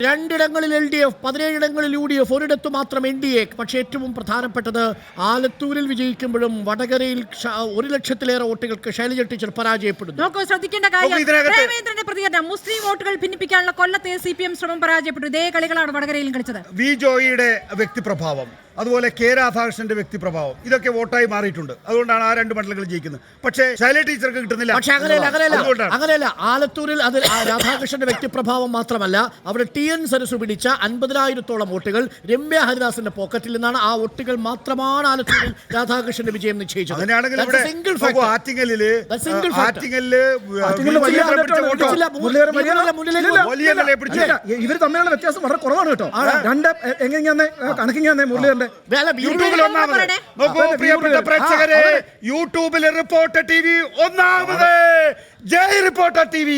രണ്ടിടങ്ങളിൽ LDF, 17 UDF, ഒരിടത്ത് മാത്രം NDA. പക്ഷേ ഏറ്റവും പ്രധാനപ്പെട്ടത് ആലത്തൂരിൽ വിജയിക്കുമ്പോഴും വടകരയിൽ 1 ലക്ഷത്തിലേറെ വോട്ടുകൾക്ക് ശൈലജ ടീച്ചർ പരാജയപ്പെടുന്നു. നോക്കൂ, ശ്രദ്ധിക്കേണ്ട കാര്യം പ്രേമേന്ദ്രന്റെ പ്രതികരണം. മുസ്ലിം വോട്ടുകൾ ഭിന്നിപ്പിക്കാനുള്ള കൊല്ലത്തെ CPM ശ്രമം പരാജയപ്പെട്ടു. ഇതേ കളികളാണ് വടകരയിലും കളിച്ചത്. വി ജോയിയുടെ വ്യക്തിപ്രഭാവം, അതുപോലെ കെ രാധാകൃഷ്ണന്റെ വ്യക്തിപ്രഭാവം, ഇതൊക്കെ വോട്ടായി മാറിയിട്ടുണ്ട്. അതുകൊണ്ടാണ് ആ 2 മണ്ഡലങ്ങൾ ജയിക്കുന്നത്. പക്ഷേ ശൈലജ ടീച്ചർക്ക് കിട്ടുന്നില്ല. പക്ഷേ അങ്ങനെയല്ല. ആലത്തൂരിൽ അത് രാധാകൃഷ്ണന്റെ വ്യക്തിപ്രഭാവം മാത്രമല്ല, അവിടെ TN സരസു പിടിച്ച 50,000-ഓളം വോട്ടുകൾ രമ്യ ഹരിദാസിന്റെ പോക്കറ്റിൽ നിന്നാണ്. ആ വോട്ടുകൾ മാത്രമാണ് ആലത്തൂരിൽ രാധാകൃഷ്ണന്റെ വിജയം നിശ്ചയിച്ചത്. അങ്ങനെയാണെങ്കിൽ ഇവർ തമ്മിലുള്ള വ്യത്യാസം വളരെ കുറവാണ് കേട്ടോ. കണക്കിങ്ങനെ മുരളീധരന്റെ പ്രിയപ്പെട്ട പ്രേക്ഷകരെ, യൂട്യൂബിൽ റിപ്പോർട്ടർ TV ഒന്നാമത്. ജയ് റിപ്പോർട്ടർ TV.